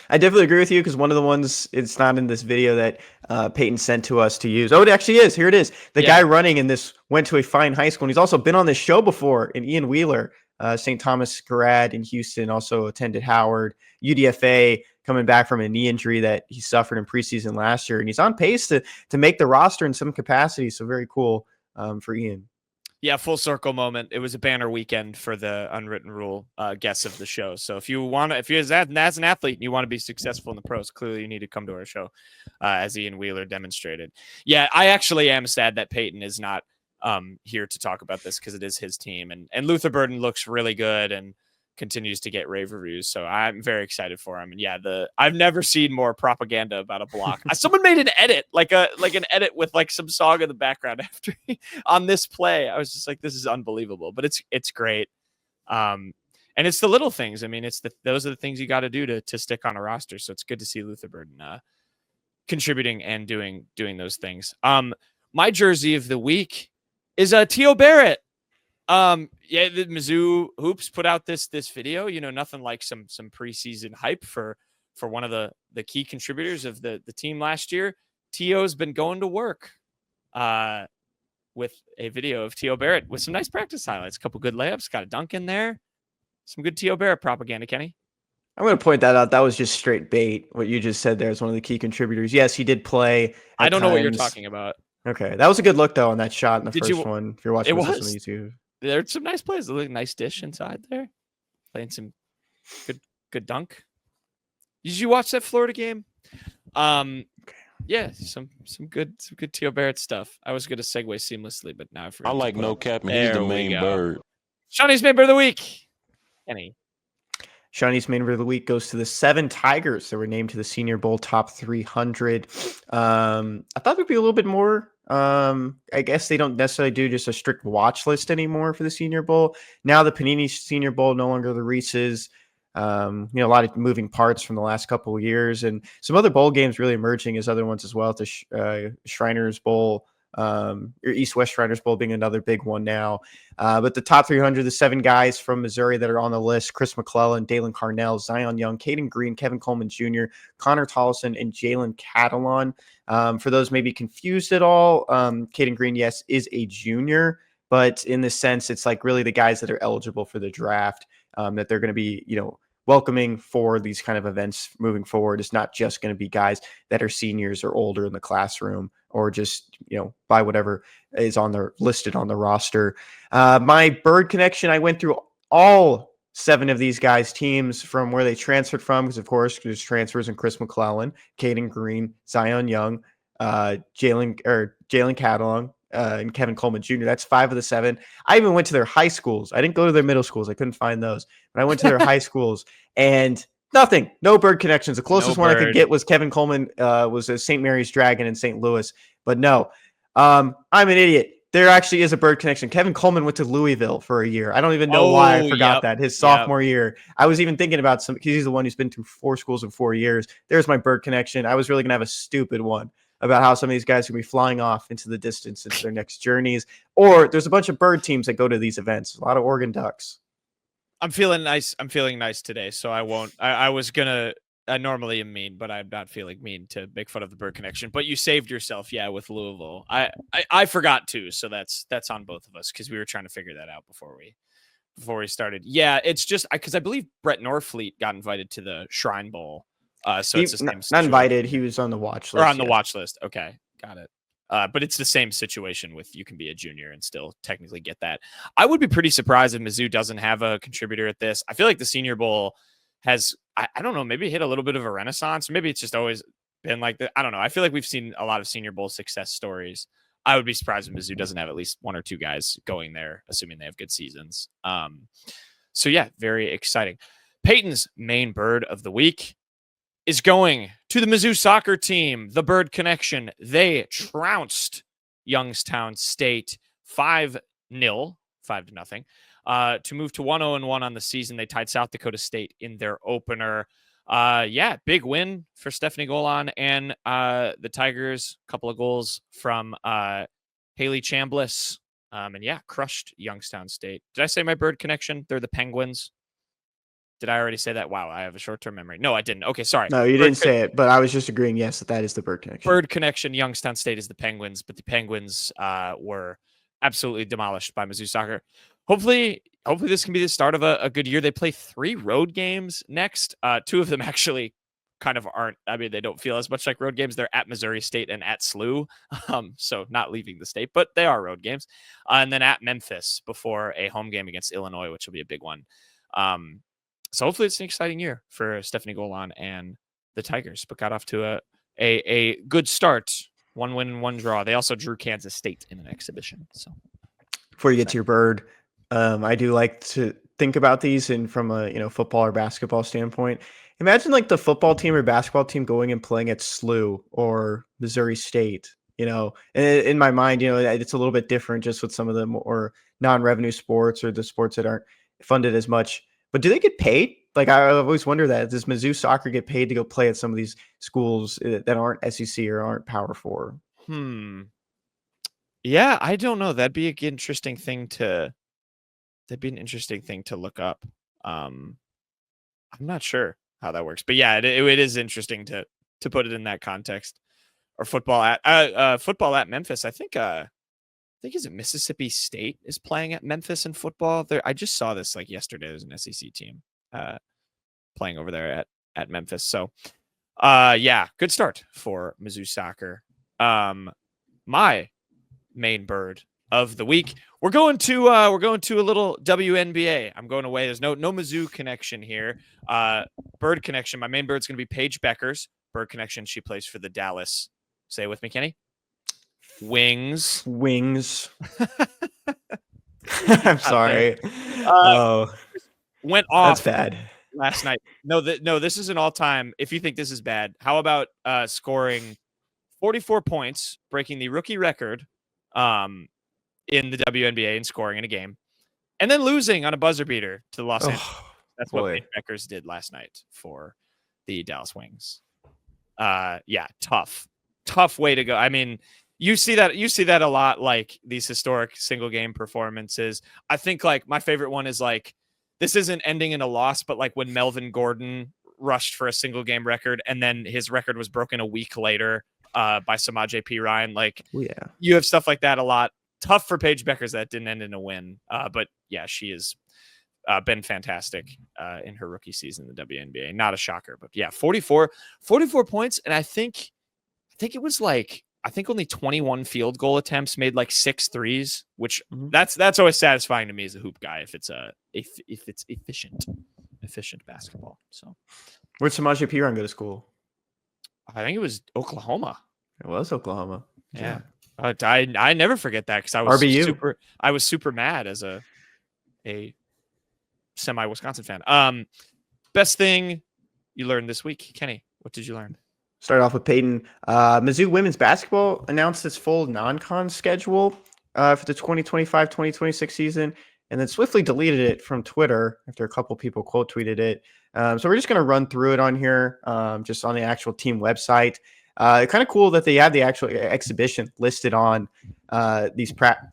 I definitely agree with you because one of the ones, it's not in this video that Peyton sent to us to use. Oh, it actually is. Here it is. The guy running in this went to a fine high school, and he's also been on this show before in Ian Wheeler, St. Thomas grad in Houston, also attended Howard, UDFA, coming back from a knee injury that he suffered in preseason last year. And he's on pace to make the roster in some capacity. So very cool for Ian. Yeah, full circle moment. It was a banner weekend for the Unwritten Rule guests of the show. So if you're as an athlete and you want to be successful in the pros, clearly you need to come to our show, as Ian Wheeler demonstrated. Yeah, I actually am sad that Peyton is not here to talk about this because it is his team, and Luther Burden looks really good and continues to get rave reviews. So I'm very excited for him. And yeah, I've never seen more propaganda about a block. Someone made an edit, like an edit with some song in the background after on this play. I was just like, this is unbelievable, but it's great. And it's the little things. I mean, those are the things you got to do to stick on a roster. So it's good to see Luther Burden contributing and doing those things. My jersey of the week is Tio Barrett. The Mizzou Hoops put out this video, nothing like some preseason hype for one of the key contributors of the team last year. Tio's been going to work with a video of Tio Barrett with some nice practice highlights, a couple good layups, got a dunk in there. Some good Tio Barrett propaganda, Kenny. I'm going to point that out. That was just straight bait. What you just said there is one of the key contributors. Yes, he did play. I don't know what you're talking about. Okay. That was a good look, though, on that shot in the first one. If you're watching this on YouTube. There's some nice plays. Look, nice dish inside there. Playing some good dunk. Did you watch that Florida game? Yeah, some good Tio Barrett stuff. I was going to segue seamlessly, but now I forgot. I like no cap, and he's the main bird. Shawnee's main bird of the week. Kenny. Shawnee's main bird of the week goes to the 7 Tigers that were named to the Senior Bowl Top 300. I thought there'd be a little bit more I guess they don't necessarily do just a strict watch list anymore for the Senior Bowl. Now the Panini Senior Bowl, no longer the Reese's. A lot of moving parts from the last couple of years, and some other bowl games really emerging as other ones as well. The Shriners Bowl, or East-West Shriners Bowl being another big one now. But the top 300, the 7 guys from Missouri that are on the list: Chris McClellan, Dalen Carnell, Zion Young, Caden Green, Kevin Coleman Jr., Connor Tollison, and Jalen Catalon. For those maybe confused at all, Caden Green, yes, is a junior, but in the sense, it's like really the guys that are eligible for the draft, that they're going to be, welcoming for these kind of events moving forward. It's not just going to be guys that are seniors or older in the classroom, or just, by whatever is listed on the roster. My Bird connection, I went through all 7 of these guys' teams from where they transferred from, because of course there's transfers in Chris McClellan, Caden Green, Zion Young, Jalen Catalon, and Kevin Coleman Jr. That's 5 of the 7. I even went to their high schools. I didn't go to their middle schools. I couldn't find those, but I went to their high schools, and nothing, no Bird connections. The closest one I could get was Kevin Coleman, was a St. Mary's Dragon in St. Louis, but no, I'm an idiot. There actually is a Bird connection. Kevin Coleman went to Louisville for a year. I don't even know why I forgot that. His sophomore year. I was even thinking about because he's the one who's been through 4 schools in 4 years. There's my Bird connection. I was really going to have a stupid one about how some of these guys are going to be flying off into the distance into their next journeys. Or there's a bunch of Bird teams that go to these events. A lot of Oregon Ducks. I'm feeling nice. I'm feeling nice today, so I won't. I normally am mean, but I'm not feeling mean to make fun of the Bird connection. But you saved yourself, with Louisville. I forgot to, so that's on both of us, because we were trying to figure that out before we started. Yeah, it's just because I believe Brett Norfleet got invited to the Shrine Bowl. So it's the same situation. Not invited. He was on the watch list. Or on the watch list. Okay, got it. But it's the same situation with you can be a junior and still technically get that. I would be pretty surprised if Mizzou doesn't have a contributor at this. I feel like the Senior Bowl has, I don't know, maybe hit a little bit of a renaissance. Maybe it's just always been like that. I don't know. I feel like we've seen a lot of Senior Bowl success stories. I would be surprised if Mizzou doesn't have at least 1 or 2 guys going there, assuming they have good seasons. So yeah, very exciting. Peyton's main Bird of the week is going to the Mizzou soccer team, the Bird connection. They trounced Youngstown State 5-0, 5-0, to move to 1-0-1 on the season. They tied South Dakota State in their opener. Big win for Stephanie Golan and the Tigers. A couple of goals from Haley Chambliss. Crushed Youngstown State. Did I say my Bird connection? They're the Penguins. Did I already say that? Wow, I have a short-term memory. No, I didn't. Okay, sorry. No, you didn't say it, but I was just agreeing, yes, that is the Bird connection. Bird connection, Youngstown State is the Penguins, but the Penguins were absolutely demolished by Mizzou soccer. Hopefully this can be the start of a good year. They play 3 road games next. 2 of them actually kind of aren't. I mean, they don't feel as much like road games. They're at Missouri State and at SLU, so not leaving the state, but they are road games. And then at Memphis before a home game against Illinois, which will be a big one. So hopefully it's an exciting year for Stephanie Golan and the Tigers, but got off to a good start. 1 win, 1 draw. They also drew Kansas State in an exhibition. So before you get to your Bird, I do like to think about these and from a football or basketball standpoint. Imagine like the football team or basketball team going and playing at SLU or Missouri State. And in my mind, it's a little bit different just with some of the more non-revenue sports or the sports that aren't funded as much. But do they get paid? Like, I always wonder that. Does Mizzou soccer get paid to go play at some of these schools that aren't SEC or aren't Power 4? Yeah, I don't know. That'd be an interesting thing to look up. I'm not sure how that works, but yeah, it is interesting to put it in that context. Or football at Memphis. I think is it Mississippi State is playing at Memphis in football. I just saw this like yesterday. There's an SEC team playing over there at Memphis. So good start for Mizzou soccer. My main Bird of the week. We're going to a little WNBA. I'm going away. There's no Mizzou connection here. Bird connection. My main Bird's going to be Paige Beckers. Bird connection. She plays for the Dallas. Say it with me, Kenny. Wings. I'm sorry. Went off. That's bad. Last night. No, this is an all-time. If you think this is bad, how about scoring 44 points, breaking the rookie record in the WNBA in scoring in a game, and then losing on a buzzer beater to the Los Angeles. That's what Paige Beckers did last night for the Dallas Wings. Tough way to go. I mean, you see that a lot, like these historic single game performances. I think like my favorite one is like, this isn't ending in a loss, but like when Melvin Gordon rushed for a single game record and then his record was broken a week later by Samaje Perine. Like, you have stuff like that a lot. Tough for Paige Beckers that didn't end in a win. But yeah, she has been fantastic in her rookie season in the WNBA. Not a shocker, but yeah, 44 points. And I think it was like, only 21 field goal attempts, made like 6 threes, which that's always satisfying to me as a hoop guy if it's efficient basketball. So where'd Samaje Perine go to school? I think it was Oklahoma. It was Oklahoma. Yeah. I never forget that because I was super mad as a semi-Wisconsin fan. Best thing you learned this week, Kenny? What did you learn? Start off with Peyton. Mizzou women's basketball announced its full non-con schedule for the 2025-2026 season, and then swiftly deleted it from Twitter after a couple people quote tweeted it. So we're just going to run through it on here, just on the actual team website. Kind of cool that they have the actual exhibition listed on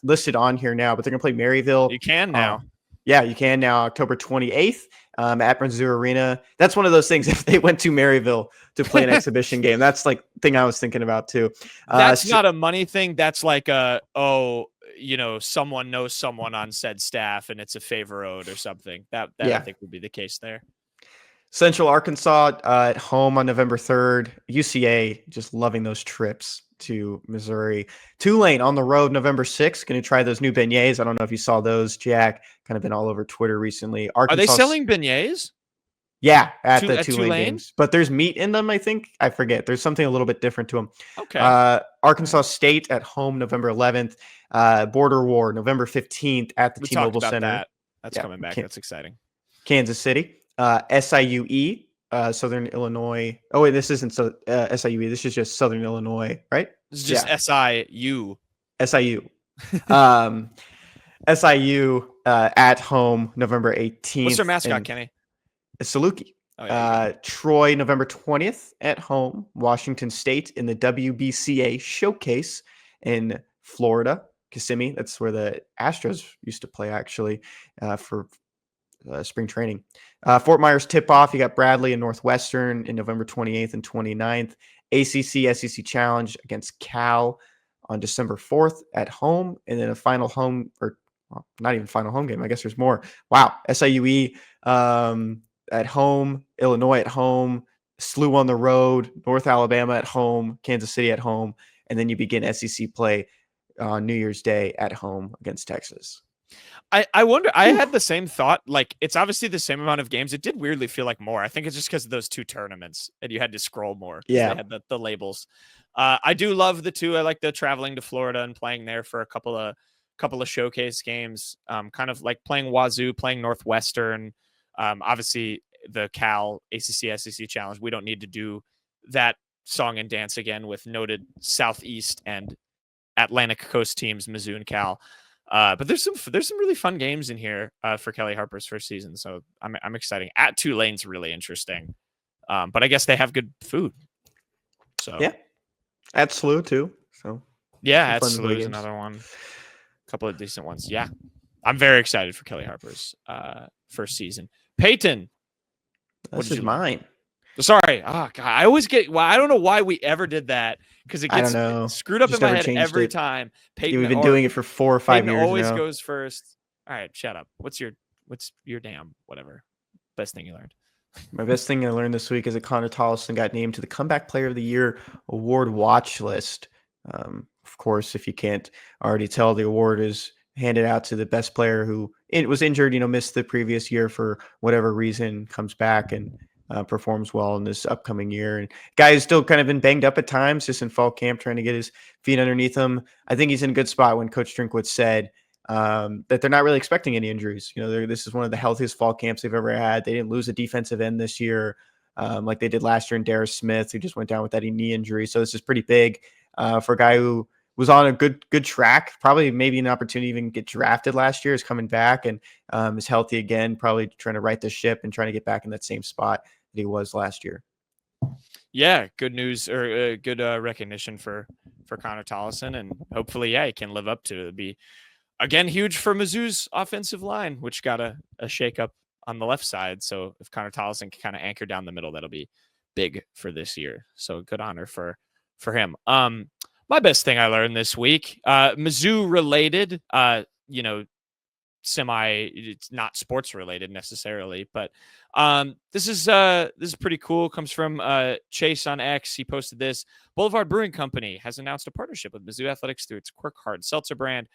listed on here now, but they're going to play Maryville. You can now. Yeah, you can now, October 28th at Mizzou Arena. That's one of those things, if they went to Maryville to play an exhibition game, that's like thing I was thinking about too. That's not a money thing. That's like someone knows someone on said staff and it's a favor owed or something. That I think would be the case there. Central Arkansas at home on November 3rd. UCA just loving those trips to Missouri. Tulane on the road November 6th. Going to try those new beignets. I don't know if you saw those, Jack. Kind of been all over Twitter recently. Arkansas, are they selling beignets? Yeah, at the Tulane games. But there's meat in them, I think. I forget. There's something a little bit different to them. Okay. Arkansas State at home November 11th. Border War November 15th at the T-Mobile Center. That's coming back. That's exciting. Kansas City. SIUE, Southern Illinois. Oh, wait, this isn't SIUE. This is just Southern Illinois, right? This is just SIU. SIU. SIU at home November 18th. What's their mascot, Kenny? Saluki. Oh, yeah. Troy November 20th at home. Washington State in the WBCA Showcase in Florida. Kissimmee. That's where the Astros used to play, actually, for spring training. Fort Myers tip-off. You got Bradley and Northwestern in November 28th and 29th. ACC SEC Challenge against Cal on December 4th at home. And then a final home, or not even final home game. I guess there's more. Wow. SIUE at home. Illinois at home. SLU on the road. North Alabama at home. Kansas City at home. And then you begin SEC play on New Year's Day at home against Texas. I wonder, I had the same thought. Like, it's obviously the same amount of games. It did weirdly feel like more. I think it's just because of those two tournaments and you had to scroll more. Yeah. They had the labels. I do love the two. I like the traveling to Florida and playing there for a couple of showcase games. Kind of like playing Wazoo, playing Northwestern. Obviously the Cal ACC SEC Challenge. We don't need to do that song and dance again with noted Southeast and Atlantic Coast teams, Mizzou and Cal. But there's some really fun games in here for Kelly Harper's first season, so I'm excited. At Tulane's really interesting, but I guess they have good food. So yeah, at SLU too. So yeah, at SLU is another one. A couple of decent ones. Yeah, I'm very excited for Kelly Harper's first season. Peyton, this is mine. Sorry. Oh, God. I always get. Well, I don't know why we ever did that because it gets screwed up in my head every time. Peyton, we've been doing it for 4 or 5 years. Always goes first. All right, shut up. What's your damn whatever best thing you learned? My best thing I learned this week is that Connor Tollison got named to the Comeback Player of the Year award watch list. Of course, if you can't already tell, the award is handed out to the best player who was injured, missed the previous year for whatever reason, comes back and performs well in this upcoming year. And guy who's still kind of been banged up at times, just in fall camp, trying to get his feet underneath him. I think he's in a good spot when Coach Drinkwitz said that they're not really expecting any injuries. This is one of the healthiest fall camps they've ever had. They didn't lose a defensive end this year. like they did last year in Darius Smith, who just went down with that knee injury. So this is pretty big for a guy who was on a good track, probably maybe an opportunity to even get drafted last year, is coming back and is healthy again, probably trying to right the ship and trying to get back in that same spot that he was last year. Yeah, good news or good recognition for Connor Tollison, and hopefully, he can live up to it. It'd be, again, huge for Mizzou's offensive line, which got a shakeup on the left side. So if Connor Tollison can kind of anchor down the middle, that'll be big for this year. So good honor for him. My best thing I learned this week, Mizzou related, it's not sports related necessarily, but this is pretty cool. Comes from Chase on X. He posted this. Boulevard Brewing Company has announced a partnership with Mizzou Athletics through its Quirk Hard Seltzer brand.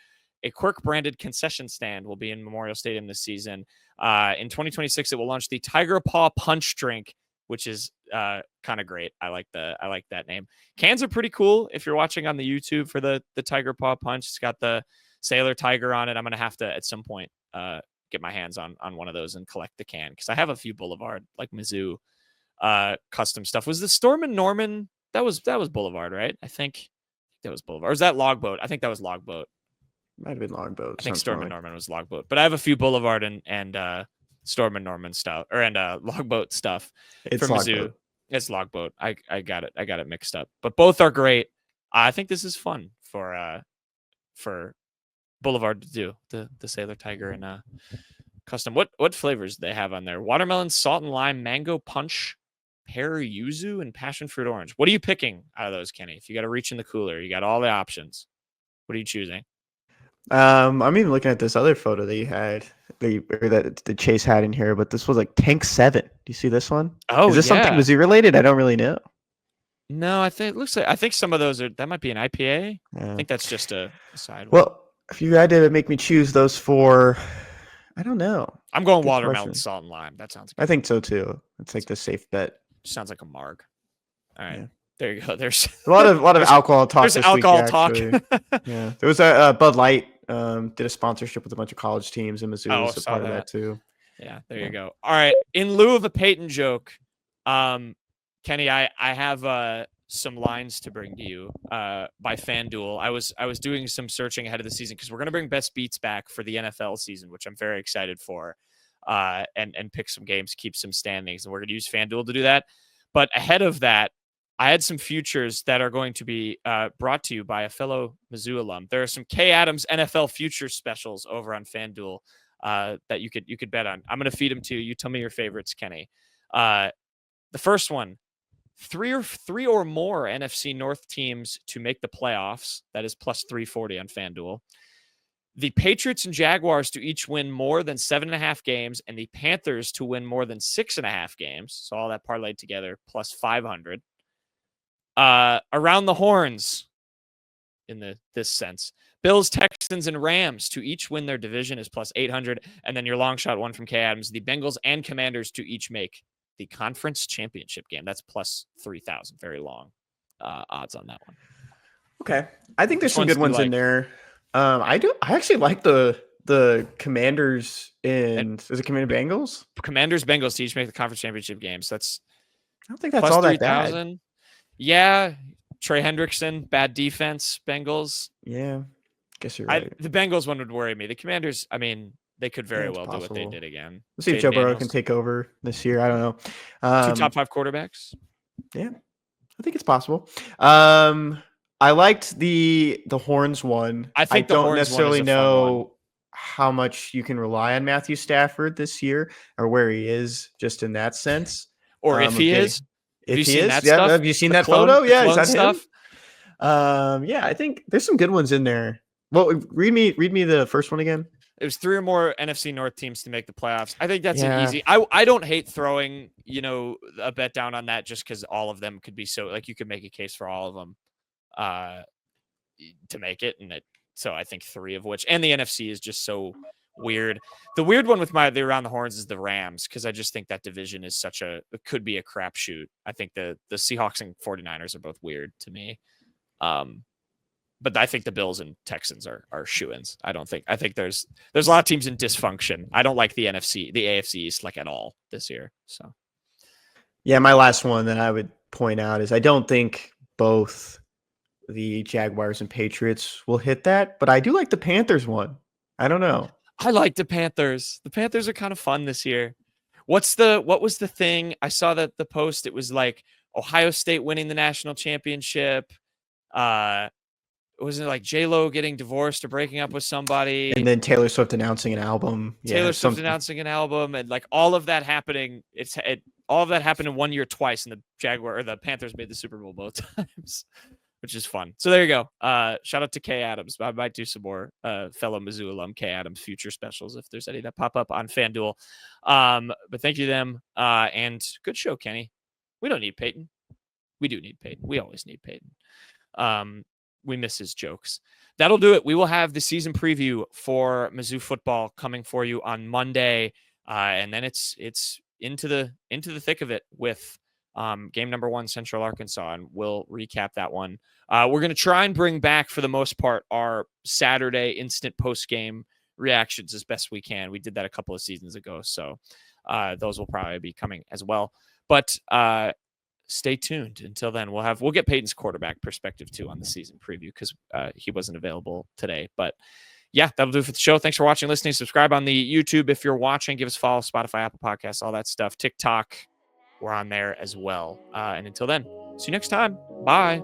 A Quirk branded concession stand will be in Memorial Stadium this season. In 2026, it will launch the Tiger Paw Punch drink, which is kind of great. I like that name. Cans are pretty cool. If you're watching on the YouTube for the Tiger Paw Punch, it's got the Sailor Tiger on it. I'm gonna have to at some point get my hands on one of those and collect the can, because I have a few Boulevard, like Mizzou custom stuff. Was the Storm and Norman? That was Boulevard, right? I think that was Boulevard. Or was that Logboat? I think that was Logboat. Might have been Logboat. I think Storm and Norman was Logboat, but I have a few Boulevard and Storm and Norman stuff, and Logboat stuff It's from Logboat. Mizzou. It's Logboat. I got it mixed up, but both are great. I think this is fun for Boulevard to do the Sailor Tiger and custom. What flavors do they have on there? Watermelon, salt and lime, mango punch, pear yuzu, and passion fruit orange. What are you picking out of those, Kenny? If you got to reach in the cooler, you got all the options. What are you choosing? I'm even looking at this other photo that you had, that the Chase had in here, but this was like Tank 7. Do you see this one? Oh, is this something Mizzou related? I don't really know. No, I think some of those that might be an IPA. Yeah. I think that's just a side one. Well, if you had to make me choose those four, I don't know. I'm going watermelon, salt, and lime. That sounds good. I think so too. It's like the safe bet. Sounds like a marg. All right. Yeah. There you go. There's a lot of alcohol talk. There's alcohol talk. Yeah. There was a Bud Light did a sponsorship with a bunch of college teams in Mizzou. Oh, so part of that too. Yeah, there you go. All right. In lieu of a Peyton joke, Kenny, I have some lines to bring to you by FanDuel. I was doing some searching ahead of the season because we're going to bring best beats back for the NFL season, which I'm very excited for, and pick some games, keep some standings, and we're going to use FanDuel to do that. But ahead of that, I had some futures that are going to be brought to you by a fellow Mizzou alum. There are some Kay Adams NFL future specials over on FanDuel that you could bet on. I'm going to feed them to you. You tell me your favorites, Kenny. The first one, three or more NFC North teams to make the playoffs. That is plus 340 on FanDuel. The Patriots and Jaguars to each win more than 7.5 games, and the Panthers to win more than 6.5 games. So all that parlayed together, plus 500. Around the horns, in this sense, Bills, Texans, and Rams to each win their division is plus 800. And then your long shot one from Kay Adams, the Bengals and Commanders to each make the conference championship game. That's plus 3,000. Very long odds on that one. Okay. I think there's some good ones in there. I actually like the Commanders is it Commander Bengals? Commanders, Bengals to each make the conference championship games. I don't think that's all that bad. Yeah. Trey Hendrickson, bad defense, Bengals. Yeah. Guess you're right. The Bengals one would worry me. The Commanders, I mean, they could very well do what they did again. We'll see if Joe Burrow can take over this year. I don't know. 2 top 5 quarterbacks. Yeah. I think it's possible. I liked the Horns one. I don't necessarily know how much you can rely on Matthew Stafford this year or where he is just in that sense. Or if he is. If he is, yeah. Have you seen that photo? Yeah, is that stuff? Him? Yeah, I think there's some good ones in there. Well, read me the first one again. It was 3 or more NFC North teams to make the playoffs. I think that's an easy. I don't hate throwing, a bet down on that just because all of them could be so, like, you could make a case for all of them to make it. So I think 3 of which, and the NFC is just so weird. The weird one with the around the horns is the Rams, because I just think that division is could be a crapshoot. I think the Seahawks and 49ers are both weird to me. But I think the Bills and Texans are shoo-ins. I think there's a lot of teams in dysfunction. I don't like the NFC, the AFC East, like, at all this year. So Yeah, my last one that I would point out is I don't think both the Jaguars and Patriots will hit that, but I do like the Panthers one. I don't know. I like the Panthers. The Panthers are kind of fun this year. What was the thing? I saw that the post, it was like Ohio State winning the national championship. Was it like J-Lo getting divorced or breaking up with somebody? And then Taylor Swift announcing an album. Taylor Swift announcing an album, and like all of that happening. All of that happened in 1 year twice, and the Panthers made the Super Bowl both times, which is fun. So there you go. Shout out to Kay Adams. I might do some more fellow Mizzou alum Kay Adams future specials if there's any that pop up on FanDuel. But thank you to them. And good show, Kenny. We don't need Peyton. We do need Peyton. We always need Peyton. We miss his jokes. That'll do it. We will have the season preview for Mizzou football coming for you on Monday. And then it's into the thick of it with game number 1, Central Arkansas, and we'll recap that one. We're going to try and bring back, for the most part, our Saturday instant post-game reactions as best we can. We did that a couple of seasons ago, so those will probably be coming as well. But stay tuned. Until then, we'll get Peyton's quarterback perspective too on the season preview, because he wasn't available today. But yeah, that'll do it for the show. Thanks for watching, listening. Subscribe on the YouTube if you're watching. Give us a follow, Spotify, Apple Podcasts, all that stuff. TikTok, we're on there as well. And until then, see you next time. Bye.